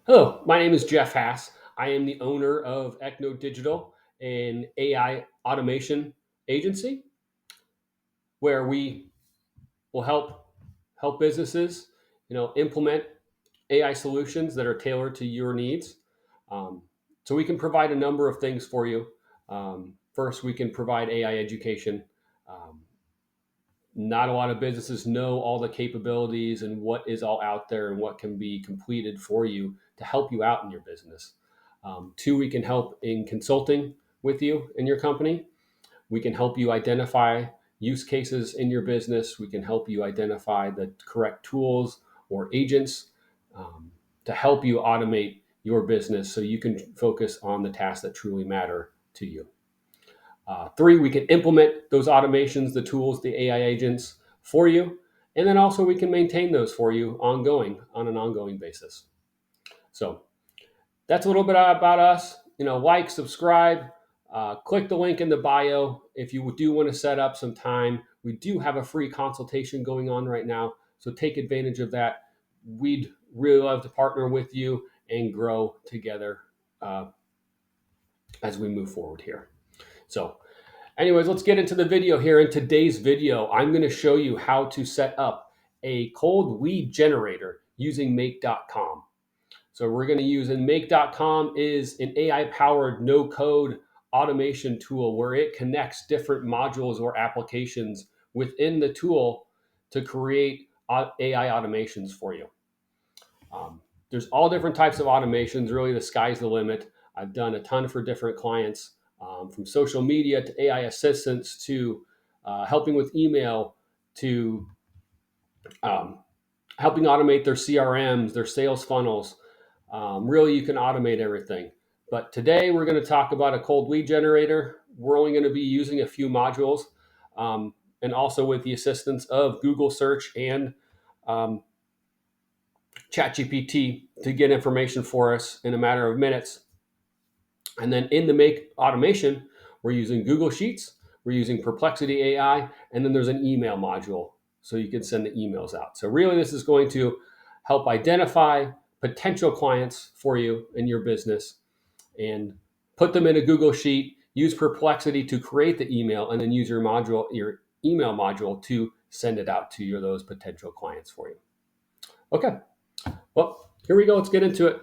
Hello, my name is Jeff Hass. I am the owner of Ecno Digital, an AI automation agency where we will help businesses, implement AI solutions that are tailored to your needs. Um, so we can provide a number of things for you. First, we can provide AI education. Um, Not a lot of businesses know all the capabilities and what is all out there and what can be completed for you to help you out in your business. Two, we can help in consulting with you in your company. We can help you identify use cases in your business. We can help you identify the correct tools or agents um, to help you automate your business so you can focus on the tasks that truly matter to you. Three, we can implement those automations, the tools, the AI agents for you. And then also we can maintain those for you on an ongoing basis. So that's a little bit about us. Like, subscribe, click the link in the bio if you do want to set up some time. We do have a free consultation going on right now. So take advantage of that. We'd really love to partner with you and grow together uh, as we move forward here. So anyways, let's get into the video here. In today's video, I'm going to show you how to set up a cold lead generator using make.com. So we're going to use, and make.com is an AI powered no code automation tool where it connects different modules or applications within the tool to create AI automations for you. There's all different types of automations. Really, the sky's the limit. I've done a ton for different clients, from social media to AI assistants to helping with email to um, helping automate their CRMs, their sales funnels. Really, you can automate everything. But today, we're going to talk about a cold lead generator. We're only going to be using a few modules, and also with the assistance of Google search and um, ChatGPT to get information for us in a matter of minutes. And then in the make automation, we're using Google Sheets, we're using Perplexity AI, and then there's an email module so you can send the emails out. So really, this is going to help identify potential clients for you in your business and put them in a Google Sheet, use Perplexity to create the email, and then use your email module to send it out to those potential clients for you. Okay. Well, here we go. Let's get into it.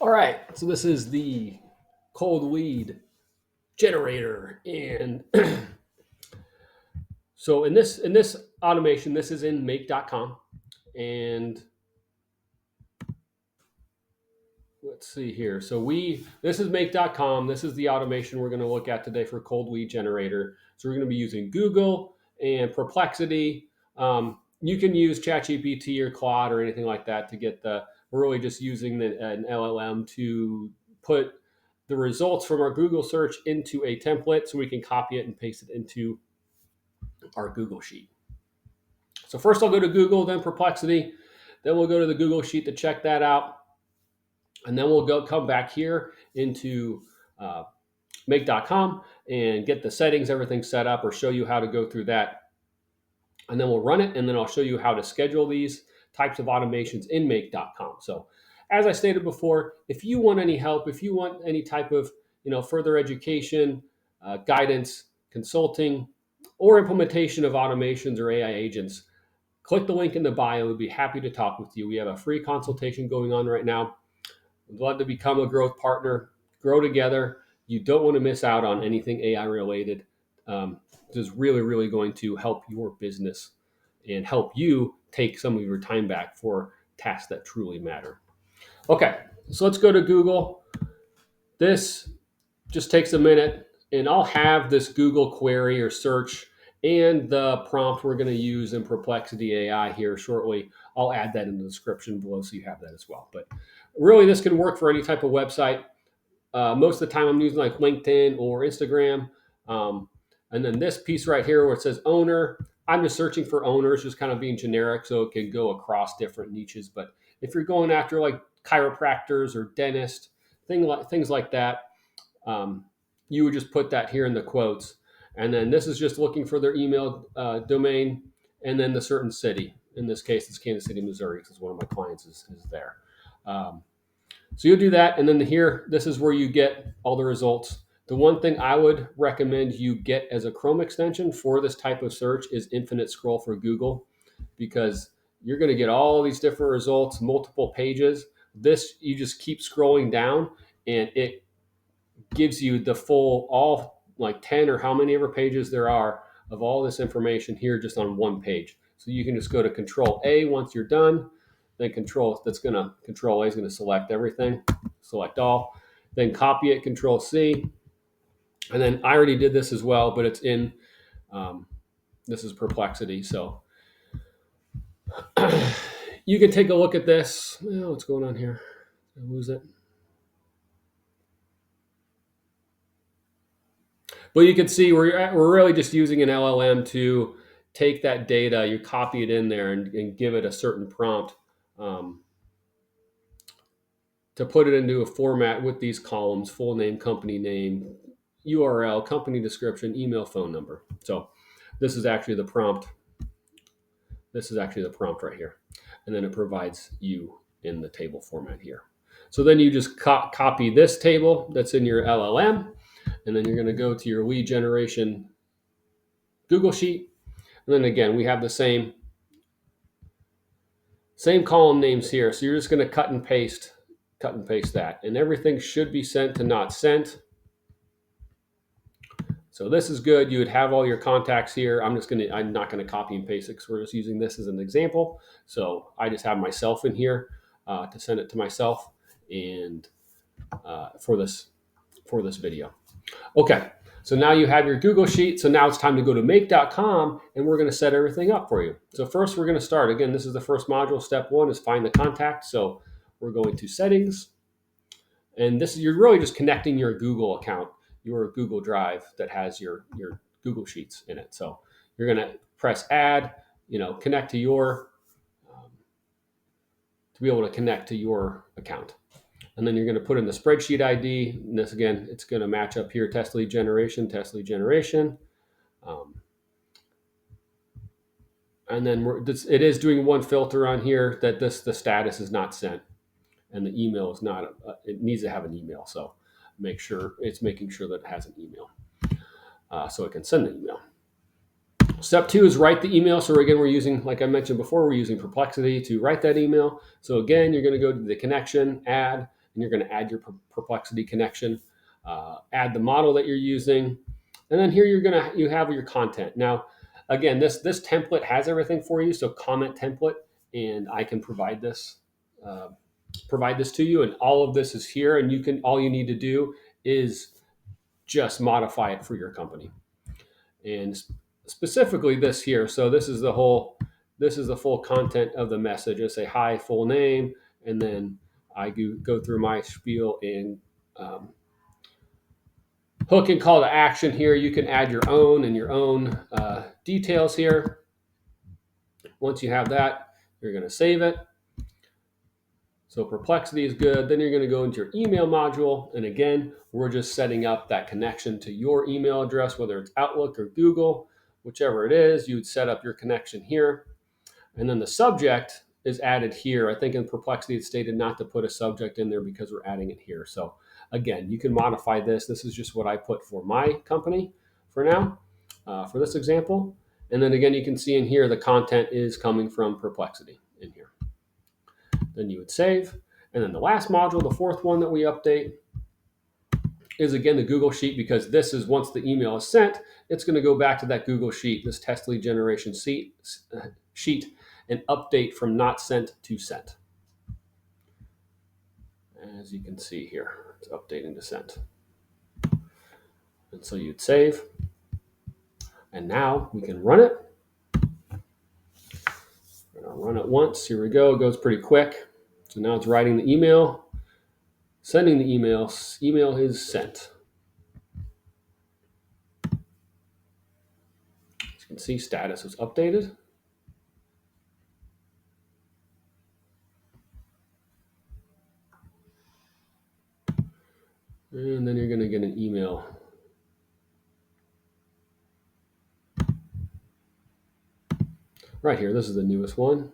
All right. So this is the cold lead generator, and so in this automation, this is in make.com, and let's see here. So this is make.com. This is the automation we're going to look at today for cold lead generator. So we're going to be using Google and Perplexity. You can use ChatGPT or Claude or anything like that to get the. We're really just using an LLM to put the results from our Google search into a template so we can copy it and paste it into our Google Sheet. So first I'll go to Google, then Perplexity, then we'll go to the Google Sheet to check that out. And then we'll come back here into uh, make.com and get the settings, everything set up, or show you how to go through that. And then we'll run it, and then I'll show you how to schedule these types of automations in make.com. So as I stated before, if you want any help, if you want any type of further education, guidance, consulting, or implementation of automations or AI agents, click the link in the bio. We'd be happy to talk with you. We have a free consultation going on right now. We'd love to become a growth partner, grow together. You don't want to miss out on anything AI related. This is really, really going to help your business and help you take some of your time back for tasks that truly matter. Okay, so let's go to Google. This just takes a minute, and I'll have this Google query or search and the prompt we're going to use in Perplexity AI here shortly. I'll add that in the description below so you have that as well. But really, this can work for any type of website. Most of the time, I'm using like LinkedIn or Instagram. Um, and then this piece right here where it says owner, I'm just searching for owners, just kind of being generic so it can go across different niches. But if you're going after like chiropractors or dentists, things like that, um, you would just put that here in the quotes. And then this is just looking for their email domain and then the certain city. In this case, it's Kansas City, Missouri, because one of my clients is there. Um, so you'll do that, and then here, this is where you get all the results. The one thing I would recommend you get as a Chrome extension for this type of search is Infinite Scroll for Google, because you're going to get all these different results, multiple pages. This, you just keep scrolling down, and it gives you the full, all like 10 or how many ever pages there are of all this information here just on one page. So you can just go to Control A once you're done. Then Control A is going to select everything, select all. Then copy it, Control C. And then I already did this as well, but it's in, um, this is Perplexity. So you can take a look at this. Oh, what's going on here? Did I lose it? But you can see we're really just using an LLM to take that data, you copy it in there, and give it a certain prompt um, to put it into a format with these columns: full name, company name, URL, company description, email, phone number. So this is actually the prompt. This is actually the prompt right here. And then it provides you in the table format here. So then you just copy this table that's in your LLM, and then you're going to go to your lead generation Google Sheet. And then again, we have the same column names here. So you're just going to cut and paste that. And everything should be sent to not sent. So this is good. You would have all your contacts here. I'm not going to copy and paste it because we're just using this as an example. So I just have myself in here to send it to myself and for this video. Okay. So now you have your Google Sheet. So now it's time to go to make.com and we're going to set everything up for you. So first we're going to start. Again, this is the first module. Step one is find the contact. So we're going to settings. And this is, you're really just connecting your Google account, your Google Drive that has your Google Sheets in it. So you're going to press add, connect to to be able to connect to your account. And then you're going to put in the spreadsheet ID. And this, again, it's going to match up here, test lead generation. And then it is doing one filter on here that the status is not sent. And the email is not, it needs to have an email. So making sure that it has an email so it can send an email. Step two is write the email. So again, we're using, like I mentioned before, we're using Perplexity to write that email. So again, you're going to go to the connection, add, and you're going to add your Perplexity connection, add the model that you're using, and then here you have your content. Now, again, this template has everything for you. So comment template, and I can provide this to you, and all of this is here. And all you need to do is just modify it for your company. And specifically this here. So this is the full content of the message. I say hi, full name, and then I go through my spiel and hook and call to action here. You can add your own details here. Once you have that, you're going to save it. So Perplexity is good. Then you're going to go into your email module. And again, we're just setting up that connection to your email address, whether it's Outlook or Google, whichever it is, you would set up your connection here. And then the subject is added here. I think in Perplexity, it's stated not to put a subject in there because we're adding it here. So again, you can modify this. This is just what I put for my company for now, for this example. And then again, you can see in here, the content is coming from Perplexity in here. Then you would save. And then the last module, the fourth one that we update, is again the Google Sheet, because this is, once the email is sent, it's going to go back to that Google Sheet, this test lead generation sheet, and update from not sent to sent. As you can see here, it's updating to sent. And so you'd save. And now we can run it. I'll run it once. Here we go. It goes pretty quick. So now it's writing the email, sending the email. Email is sent. As you can see, status was updated. And then you're going to get an email. Right here. This is the newest one.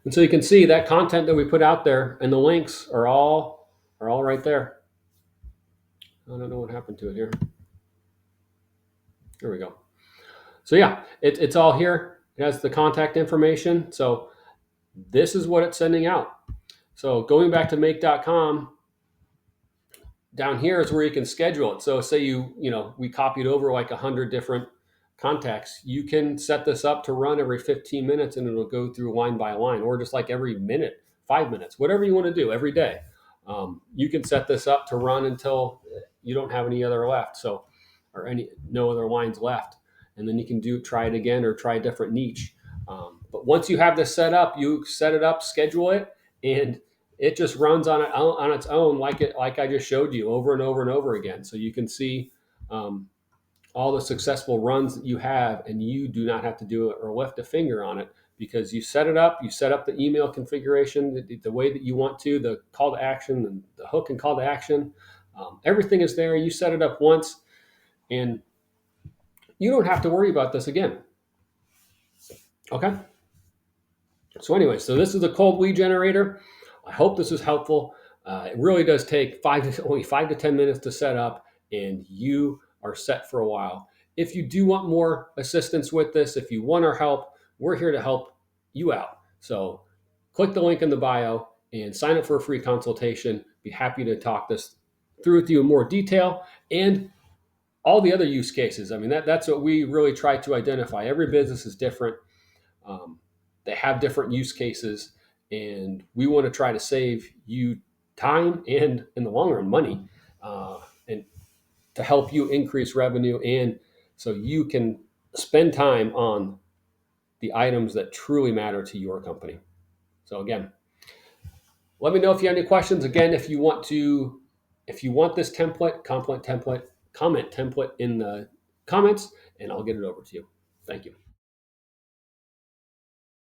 And so you can see that content that we put out there and the links are all right there. I don't know what happened to it here. There we go. So yeah, it's all here. It has the contact information. So this is what it's sending out. So going back to make.com, down here is where you can schedule it. So say we copied over like 100 different contacts. You can set this up to run every 15 minutes and it'll go through line by line, or just like every minute, 5 minutes, whatever you want to do every day. You can set this up to run until you don't have any other left. So, or any no other lines left, and then you can try it again or try a different niche. But once you have this set up, you set it up, schedule it, and it just runs on its own, like I just showed you over and over and over again. So you can see um, all the successful runs that you have, and you do not have to do it or lift a finger on it because you set it up. You set up the email configuration the way that you want to, the call to action, and the hook and call to action. Everything is there. You set it up once, and you don't have to worry about this again. Okay. So anyway, so this is the cold lead generator. I hope this is helpful. It really does take only 5 to 10 minutes to set up, and you are set for a while. If you do want more assistance with this, if you want our help, we're here to help you out. So click the link in the bio and sign up for a free consultation. Be happy to talk this through with you in more detail and all the other use cases. I mean, that's what we really try to identify. Every business is different. Um, they have different use cases, and we want to try to save you time and, in the long run, money, and to help you increase revenue, and so you can spend time on the items that truly matter to your company. So again, let me know if you have any questions. Again, if you want this comment template in the comments, and I'll get it over to you. Thank you.